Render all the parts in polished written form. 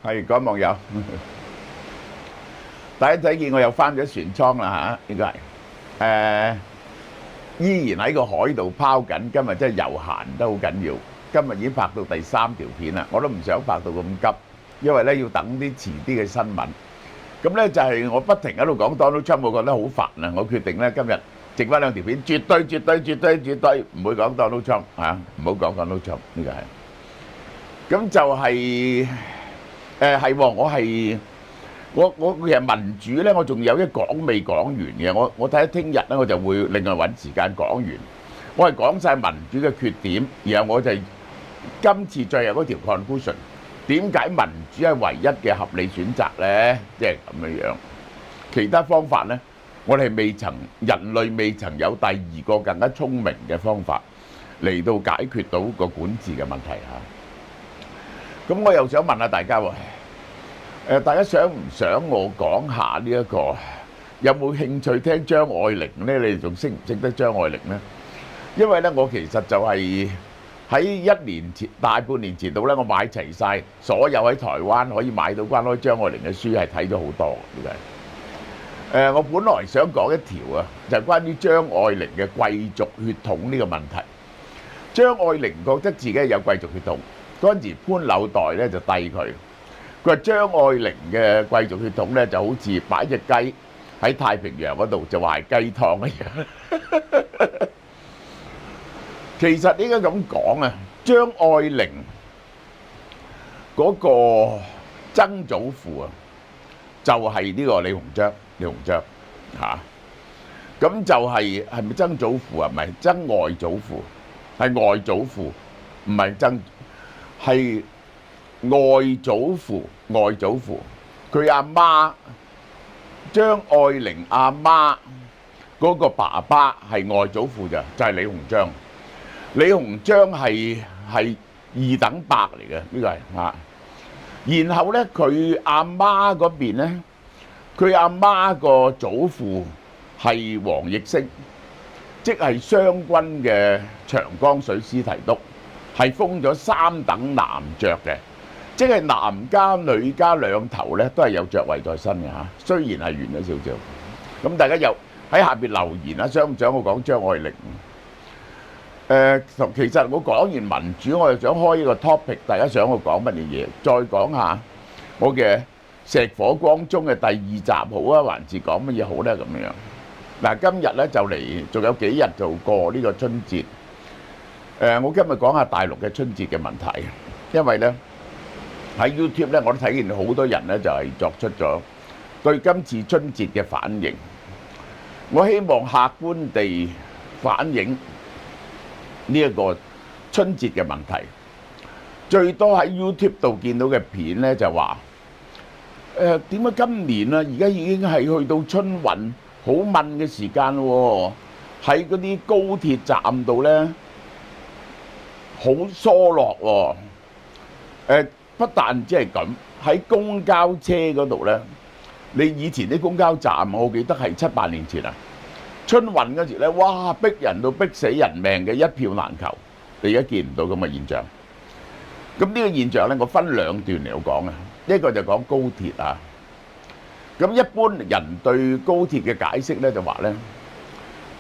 係各位網友，大家睇見我又翻咗船艙啦嚇，應該係依然喺個海度拋緊。今日真係遊閒得好緊要。今日已經拍到第3條片啦，我都唔想拍到咁急，因為咧要等啲遲啲嘅新聞。咁咧就係我不停喺度講 Donald Trump，我覺得好煩啊！我決定咧今日剩翻2條片，絕對唔會講 Donald Trump 嚇，唔好講 Donald Trump 呢個係。咁就係係喎，我其實民主咧，我仲有一講未講完嘅，我睇下聽日咧我就會另外揾時間講完。我係講晒民主嘅缺點，然後我就今次最後嗰條 conclusion， 點解民主係唯一嘅合理選擇咧？即係咁樣樣，其他方法咧，我哋人類未曾有第2個更加聰明嘅方法嚟到解決到個管治嘅問題嚇。咁我又想問下大家喎，大家想唔想我講下呢一個？有冇興趣聽張愛玲咧？你哋仲識唔識得張愛玲咧？因為咧，我其實就係喺1年前、大半年前度咧，我買齊晒所有喺台灣可以買到關於張愛玲嘅書，係睇咗好多嘅。我本來想講一條啊，就係關於張愛玲嘅貴族血統呢個問題。張愛玲覺得自己有貴族血統。嗰陣時潘柳代咧就遞佢話張愛玲嘅貴族血統咧就好似擺隻雞喺太平洋嗰度就話係雞湯一樣。其實應該咁講啊，張愛玲嗰個曾祖父啊，就係呢個李鴻章嚇。咁就係咪曾祖父啊？唔係曾外祖父，係外祖父，唔係曾。係外祖父，佢阿媽張愛玲阿媽嗰個爸爸係外祖父咋，就係李鴻章。李鴻章係2等伯嚟嘅，呢個係嚇。然後咧，佢阿媽嗰邊咧，佢阿媽個祖父係黃奕升，即係湘軍嘅長江水師提督。係封咗3等男爵嘅，即係男家女家兩頭咧都係有爵位在身嘅嚇。雖然係完咗少少，咁大家又喺下邊留言啦，想唔想我講張愛玲？其實我講完民主，我又想開一個 topic， 大家想我講乜嘢嘢？再講下我嘅石火光中嘅第2集好啊，還是講乜嘢好咧？咁樣嗱，今日咧就嚟，仲有幾日就過呢個春節。我今日講下大陸嘅春節嘅問題，因為咧喺 YouTube 咧，我都睇見好多人咧就係作出咗對今次春節嘅反應。我希望客觀地反映呢一個春節嘅問題。最多喺 YouTube 度見到嘅片咧就話，點解今年啊而家已經係去到春運好悶嘅時間喎？喺嗰啲高鐵站度咧，好疏落喎。不但只係咁，喺公交車嗰度咧，你以前啲公交站，我記得係7、8年前啊，春運嗰時咧，哇，逼人到逼死人命嘅，一票難求。你而家見唔到咁嘅現象。咁呢個現象咧，我分2段嚟講啊。一個就講高鐵啊。咁一般人對高鐵嘅解釋咧，就話咧，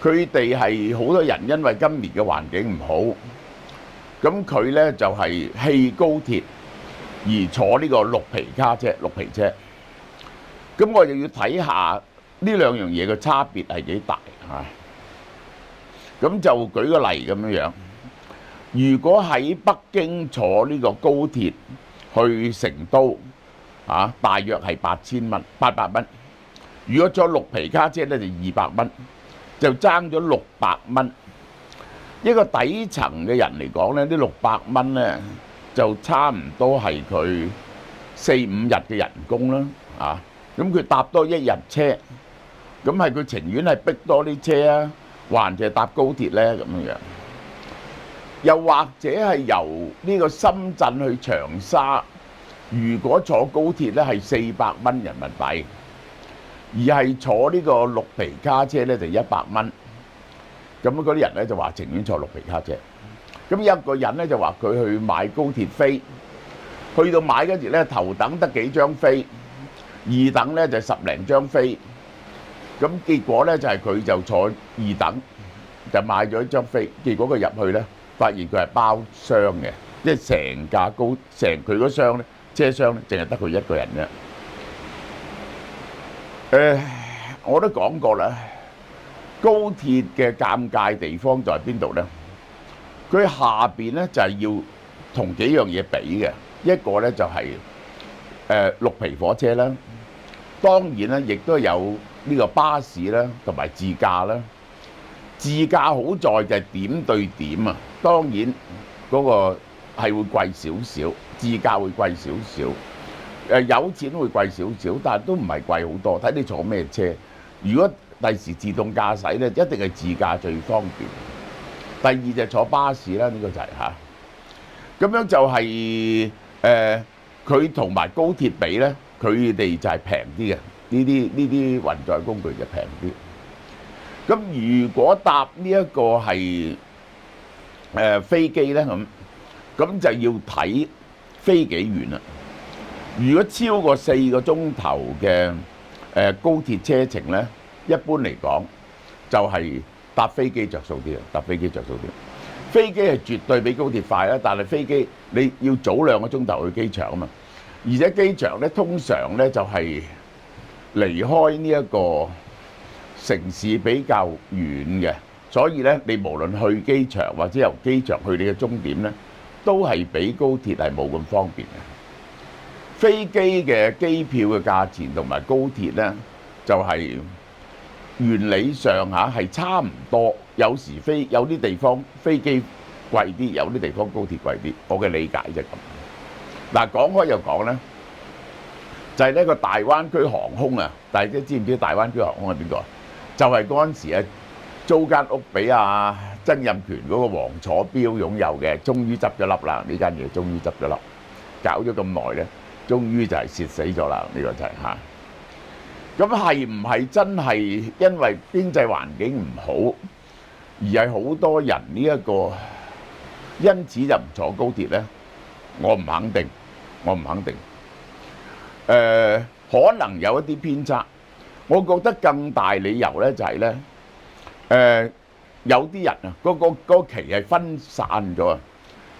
佢哋係好多人因為今年嘅環境唔好。咁佢咧就係棄高鐵而坐呢個綠皮車。咁我就要睇下呢2樣嘢嘅差別係幾大嚇。咁就舉個例咁樣樣，如果喺北京坐呢個高鐵去成都大約係800蚊。如果坐綠皮卡車咧就200蚊，就爭咗600蚊。一個底層嘅人嚟講咧，呢600蚊咧就差唔多係佢4、5日嘅人工啦。咁佢搭多1日車，咁係佢情願係逼多啲車啊，還是搭高鐵咧咁樣？又或者係由呢個深圳去長沙，如果坐高鐵咧係400蚊人民幣，而係坐呢個綠皮卡車咧就100蚊。咁嗰啲人咧就話情願坐綠皮卡車。咁有一個人咧就話佢去買高鐵飛，去到買嗰時咧，頭等得幾張飛，二等咧就10零張飛。咁結果咧就係佢就坐二等，就買咗一張飛。結果佢入去咧，發現佢係包廂嘅，即係成架高成佢嗰廂咧車廂咧，淨係得佢一個人啫。我都講過啦，高鐵嘅尷尬地方在邊度咧？佢下邊咧就係要同幾樣嘢比嘅，一個咧就係綠皮火車啦，當然咧亦都有呢個巴士啦，同埋自駕啦。自駕好在就係點對點啊，當然嗰個係會貴少少，自駕會貴少少。有錢會貴少少，但係都唔係貴好多，睇你坐咩車。如果第時自動駕駛咧，一定係自駕最方便。第二就係坐巴士啦，呢個就係嚇。咁樣就係佢同埋高鐵比咧，佢哋就係平啲嘅。呢啲運載工具就平啲。咁如果搭呢一個係飛機咧，咁就要睇飛幾遠啦。如果超過4個鐘頭嘅高鐵車程咧，一般嚟講就係搭飛機着數啲啊，搭飛機着數啲。飛機係絕對比高鐵快啦，但係飛機你要早2個鐘頭去機場啊嘛，而且機場咧通常咧就係離開呢一個城市比較遠嘅，所以咧你無論去機場或者由機場去你嘅終點咧，都係比高鐵係冇咁方便嘅。飛機嘅機票嘅價錢同埋高鐵咧，就係原理上嚇係差唔多，有時有啲地方飛機貴啲，有啲地方高鐵貴啲。我嘅理解就係咁。嗱，講開又講咧，就係呢個大灣區航空啊！大家知唔知大灣區航空係邊個啊？就係嗰陣時啊，租間屋俾阿曾蔭權嗰個黃楚標擁有嘅，終於執咗笠啦！呢間嘢終於執咗笠，搞咗咁耐咧，終於就係蝕死咗啦！呢個就係嚇。咁係唔係真係因為經濟環境唔好，而係好多人呢一個因此就唔坐高鐵咧？我唔肯定，我唔肯定。可能有一啲偏差。我覺得更大理由咧就係咧，有啲人啊，嗰期係分散咗啊。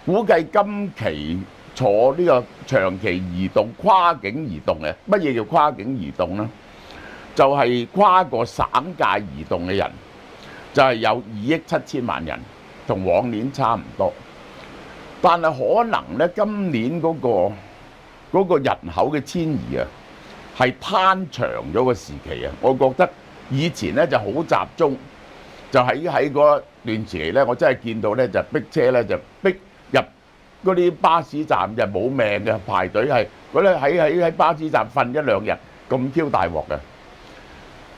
估計今期坐呢個長期移動、跨境移動嘅，乜嘢叫跨境移動咧？就係跨過省界移動嘅人，就係有2億7千萬人，同往年差唔多。但係可能咧，今年嗰個人口嘅遷移啊，係攤長咗個時期啊！我覺得以前咧就好集中，就喺嗰段時期咧，我真係見到咧就逼車咧就逼入嗰啲巴士站就冇命嘅排隊係嗰啲喺巴士站瞓1、2日咁 Q 大鑊嘅。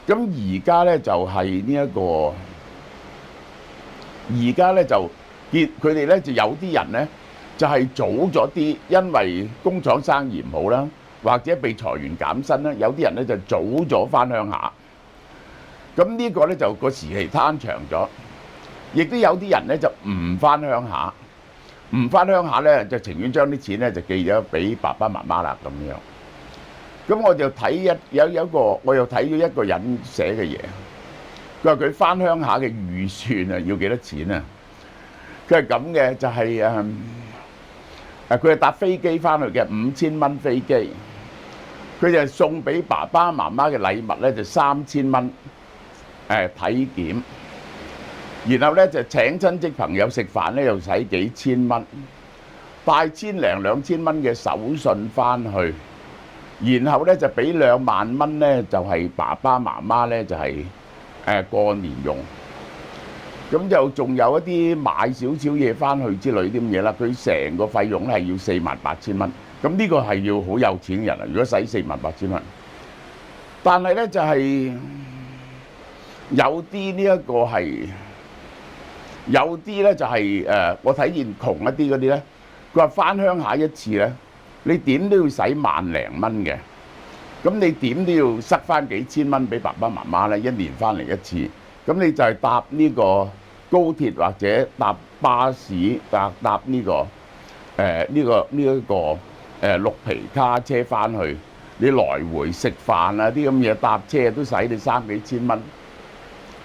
咁而家咧就係呢一個，而家咧就見佢哋咧就有啲人咧就係早咗啲，因為工廠生意唔好啦，或者被裁員減薪啦，有啲人咧就早咗翻鄉下。咁呢個咧就個時期攤長咗，亦都有啲人咧就唔翻鄉下，唔翻鄉下咧就情願將啲錢咧就寄咗俾爸爸媽媽啦咁樣。咁我就睇我又睇咗一個人寫嘅嘢，佢話佢翻鄉下嘅預算啊要幾多錢啊？佢係咁嘅，就係佢係搭飛機翻去嘅，5000蚊飛機，佢就送俾爸爸媽媽嘅禮物咧就3000蚊體檢，然後咧就請親戚朋友食飯咧又使幾千蚊，帶1000零2000蚊嘅手信翻去。然後咧就俾2萬蚊咧，就係爸爸媽媽咧就係過年用。咁就仲有一啲買少少嘢翻去之類啲咁嘢啦。佢成個費用咧係要48000蚊。咁呢個係要好有錢嘅人啊！如果使48000蚊，但係咧就係有啲呢一個係有啲咧就係我睇見窮一啲嗰啲咧，佢話翻鄉下一次咧。你點都要使1零蚊嘅，咁你點都要塞翻幾千蚊俾爸爸媽媽咧，1年翻嚟一次，咁你就係搭呢個高鐵或者搭巴士，搭呢個呢一個綠皮卡車翻去，你來回食飯啊啲咁嘢搭車都使你3幾千蚊，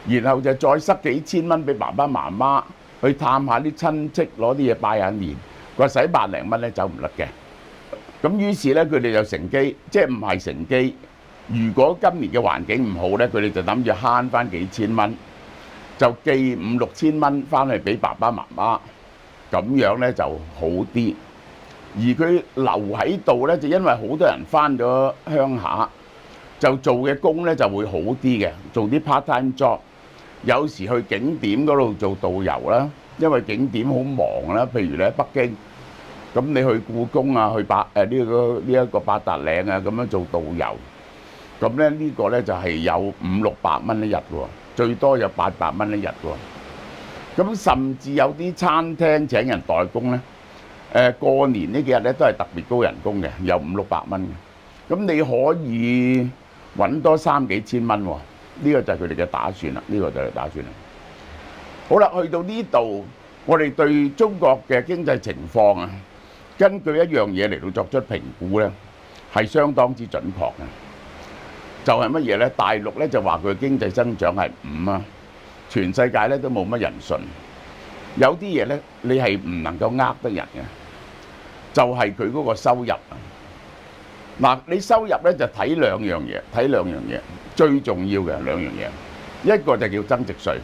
然後就再塞幾千蚊俾爸爸媽媽去探下啲親戚，攞啲嘢拜下年，佢話使100零蚊咧走唔甩嘅。咁於是咧佢哋就乘機，即係唔係乘機。如果今年嘅環境唔好咧，佢哋就諗住慳翻幾千蚊，就寄5、6千蚊翻去俾爸爸媽媽，咁樣咧就好啲。而佢留喺度咧，就因為好多人翻咗鄉下，就做嘅工咧就會好啲嘅，做啲 part time job。有時去景點嗰度做導遊啦，因為景點好忙啦。譬如你喺北京，咁你去故宮啊，去呢一個八達嶺啊，咁樣做導遊。咁咧呢個咧就係有500、600蚊一日喎，最多有800蚊一日喎。咁甚至有啲餐廳請人代工咧，過年呢幾日咧都係特別高人工嘅，有500、600蚊嘅。咁你可以揾多3幾千蚊喎，呢個就係佢哋嘅打算啦。呢個就係打算啦。好啦，去到呢度，我哋對中國嘅經濟情況啊，根據一樣嘢嚟到作出評估咧，係相當之準確嘅。就係乜嘢咧？大陸咧就話佢經濟增長係5啊，全世界咧都冇乜人信。有啲嘢咧，你係唔能夠呃得人嘅，就係佢嗰個收入。嗱，你收入咧就睇兩樣嘢，最重要嘅2樣嘢，一個就叫增值稅。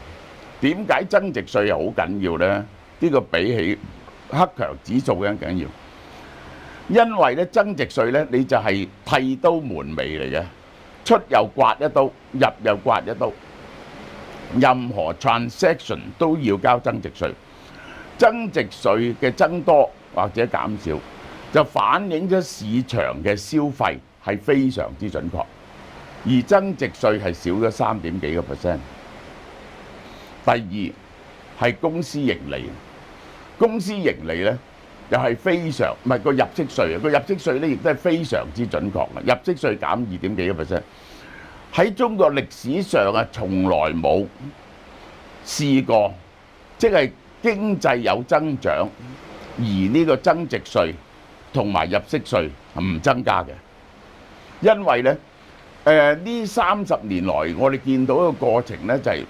點解增值稅又好緊要咧？呢個比起克強指數更緊要，因為咧增值稅咧你就係剃刀門楣嚟嘅。出又刮一刀，入又刮一刀，任何 transaction 都要交增值稅。增值稅嘅增多或者減少，就反映咗市場嘅消費係非常之準確。而增值稅係少咗3點幾個%。第二係公司盈利，公司盈利咧又係非常唔係個入息稅啊，個入息稅咧亦都係非常之準確嘅。入息稅減2點幾個%，喺中國歷史上啊，從來冇試過，即係經濟有增長，而呢個增值稅同埋入息稅係唔增加嘅。因為咧呢30年來，我哋見到一個過程咧，就係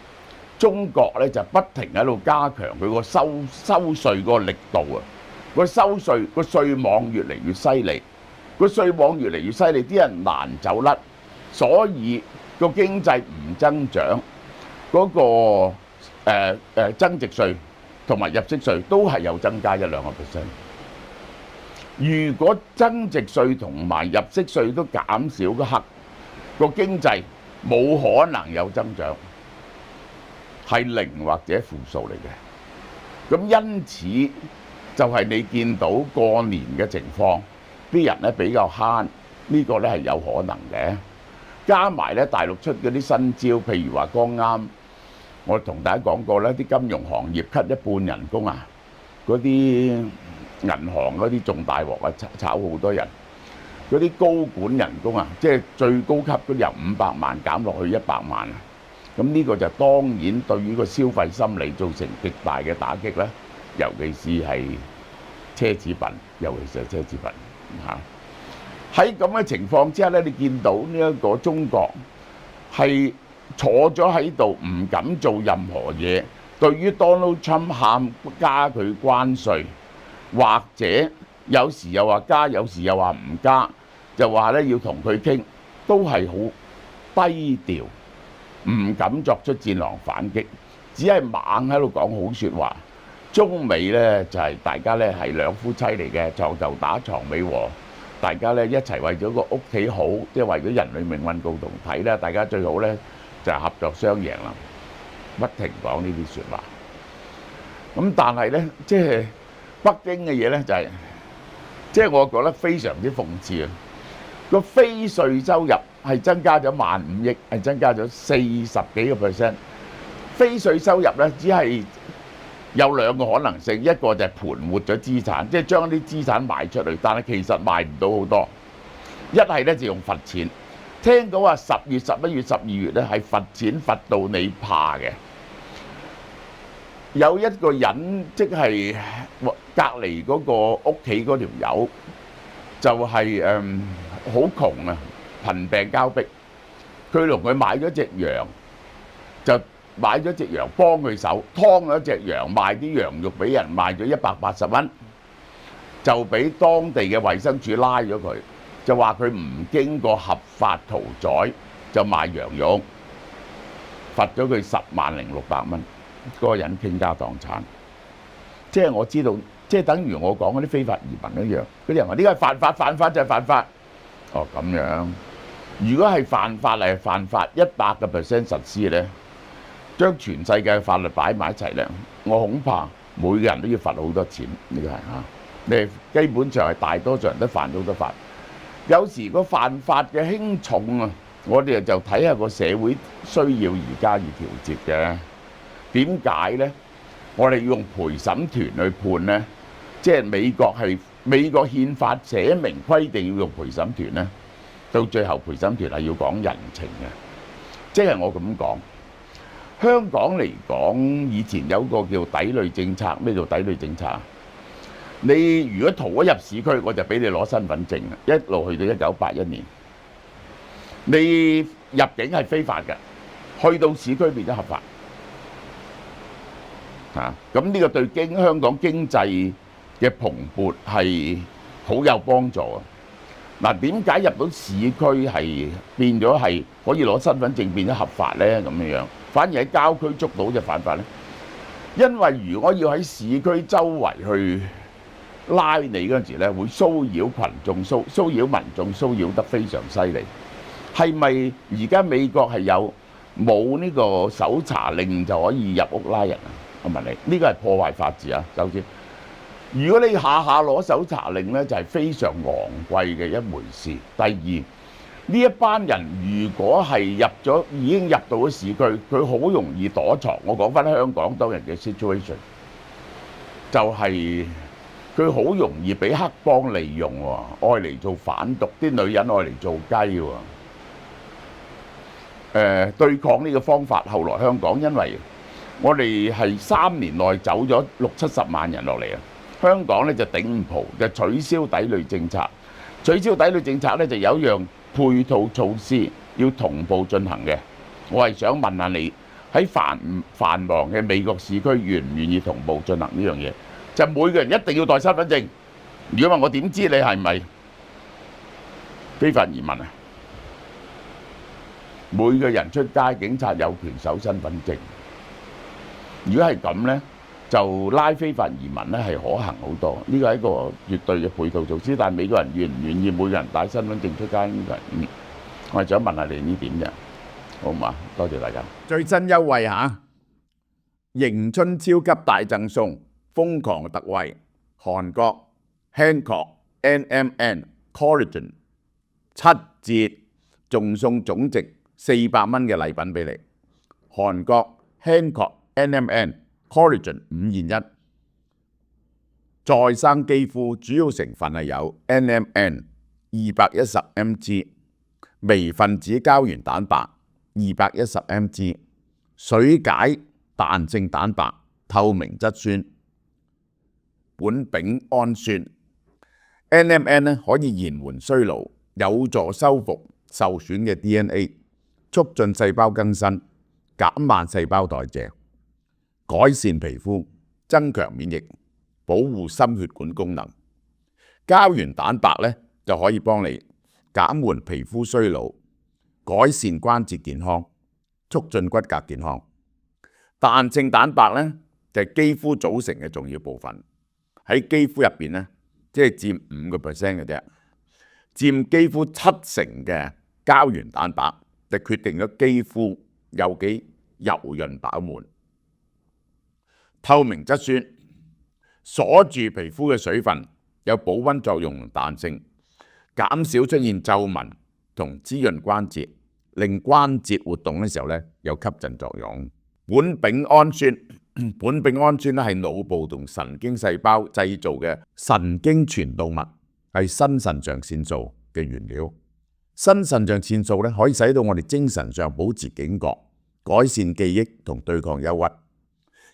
中國咧就不停喺度加強佢個收稅嗰個力度啊。個收稅個稅網越嚟越犀利，個稅網越嚟越犀利，啲人難走甩，所以個經濟唔增長，嗰個增值稅同埋入息稅都係有增加1、2個%。如果增值稅同埋入息稅都減少嗰刻，個經濟冇可能有增長，係0或者負數嚟嘅。咁因此就係你見到過年嘅情況，啲人咧比較慳，呢個咧係有可能嘅。加埋咧大陸出嗰啲新招，譬如話剛啱我同大家講過咧，啲金融行業 cut 一半人工啊，嗰啲銀行嗰啲仲大鑊啊，炒好多人。嗰啲高管人工啊，即係最高級嗰啲由500萬減落去100萬啊。咁呢個就當然對於個消費心理造成極大嘅打擊啦。尤其是係奢侈品，尤其是係奢侈品嚇。喺咁嘅情況之下咧，你見到呢一個中國係坐咗喺度，唔敢做任何嘢。對於 Donald Trump 喊加佢關稅，或者有時又話加，有時又話唔加，就話咧要同佢傾，都係好低調，唔敢作出戰狼反擊，只係猛喺度講好説話。中美咧就係大家咧係兩夫妻嚟嘅，床頭打床尾和，大家咧一齊為咗個屋企好，即係為咗人類命運共同體咧，大家最好咧就係合作雙贏啦，不停講呢啲説話。咁但係咧，即係北京嘅嘢咧就係，即係我覺得非常之諷刺啊！個非稅收入係增加咗15,000億，係增加咗40幾個%。非稅收入咧只係有2個可能性，一個就係盤活咗資產，即係將啲資產賣出去，但係其實賣唔到好多。一係咧就用罰錢，聽講話10月、11月、12月咧係罰錢罰到你怕嘅。有一個人即係隔離嗰個屋企嗰條友，就係好窮啊，貧病交迫。佢同佢買咗隻羊，就買咗隻羊幫佢手，劏咗隻羊賣啲羊肉俾人，賣咗180蚊，就俾當地嘅衛生署拉咗佢，就話佢唔經過合法屠宰就賣羊肉，罰咗佢10,600蚊，嗰個人傾家蕩產。即係我知道，即係等於我講嗰啲非法移民一樣，嗰啲人話呢個係犯法，犯法就係犯法。哦咁樣，如果係犯法係犯法，100% 實施咧，將全世界嘅法律擺埋一齊咧，我恐怕每個人都要罰好多錢。呢個係嚇，你基本上係大多數人都犯咗好多法。有時個犯法嘅輕重啊，我哋就睇下個社會需要而加以調節嘅。點解咧？我哋要用陪審團去判咧，即係美國憲法寫明規定要用陪審團咧，到最後陪審團係要講人情嘅。即係我咁講，香港嚟講，以前有個叫抵壘政策。咩叫抵壘政策啊？你如果逃咗入市區，我就俾你攞身份證，一路去到1981年。你入境係非法嘅，去到市區變咗合法。咁呢個對香港經濟嘅蓬勃係好有幫助啊！嗱，點解入到市區係變咗係可以攞身份證變咗合法呢？咁樣反而喺郊區捉到就犯法呢？因為如果要喺市區周圍去拉你嗰陣時咧，會騷擾群眾、騷擾民眾，騷擾得非常犀利。係咪而家美國係冇呢個搜查令就可以入屋拉人啊？我問你，呢個係破壞法治啊！首先，如果你下下攞搜查令呢，就係非常昂貴嘅一回事。第二，呢一班人如果係已經入到咗市區，佢好容易躲藏。我講翻香港當日嘅 situation， 就係佢好容易俾黑幫利用喎，愛嚟做販毒，啲女人愛嚟做雞喎。對抗呢個方法，後來香港因為我哋係3年內走咗60-70萬人落嚟啊！香港咧就頂唔蒲，就取消抵壘政策。取消抵壘政策咧就有一樣配套措施要同步進行嘅。我係想問下你，喺繁忙嘅美國市區願唔願意同步進行呢樣嘢？就每個人一定要帶身份證。如果問我點知你係咪非法移民啊？每個人出街，警察有權搜身份證。如果係咁呢，就拉非法移民呢係可行好多。呢個係一個絕對嘅配套措施，但係美國人願唔願意每個人帶身份證出街呢個我係想問下你呢點啫，好嘛？多謝大家。最新優惠嚇，迎春超級大贈送，瘋狂特惠，韓國 Hancock NMN Collagen 7折，仲送總值400蚊嘅禮品俾你。韓國 Hancock NMN Collagen 5現1，再生肌膚主要成分係有 NMN 210mg、微分子膠原蛋白210mg、水解彈性蛋白、透明質酸、苯丙胺酸。NMN 咧可以延緩衰老，有助修復受損嘅 DNA， 促進細胞更新，減慢細胞代謝，改善皮膚，增強免疫，保護心血管功能。膠原蛋白咧就可以幫你減緩皮膚衰老，改善關節健康，促進骨骼健康。彈性蛋白咧就係肌膚組成嘅重要部分，喺肌膚入邊咧即係佔5% 嘅啫，佔肌膚70%嘅膠原蛋白就決定咗肌膚有幾柔潤飽滿。透明質酸鎖住皮膚嘅水分，有保溫作用同彈性，減少出現皺紋同滋潤關節，令關節活動嘅時候咧有吸震作用。苯丙胺酸，苯丙胺酸咧係腦部同神經細胞製造嘅神經傳導物，係新腎上腺素嘅原料。新腎上腺素咧可以使到我哋精神上保持警覺，改善記憶同對抗憂鬱。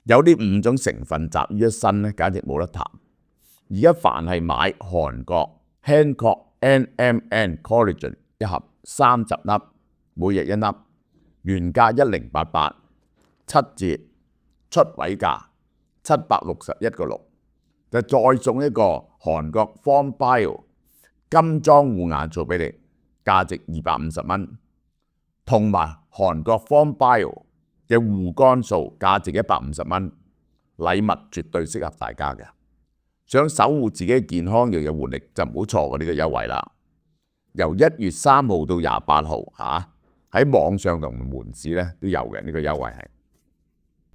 有呢5種成分集於一身咧，簡直冇得談。而家凡係買韓國 Hancock NMN Collagen 一盒30粒，每日1粒，原價1088，7折，出位價761.6，就再送一個韓國 Form Bio 金裝護眼素俾你，價值250蚊，同埋韓國 Form Bio 嘅護肝素價值150蚊，禮物絕對適合大家嘅。想守護自己嘅健康又有活力，就唔好錯過呢個優惠啦。由1月3號到28號喺網上同門市咧都有嘅呢個優惠係。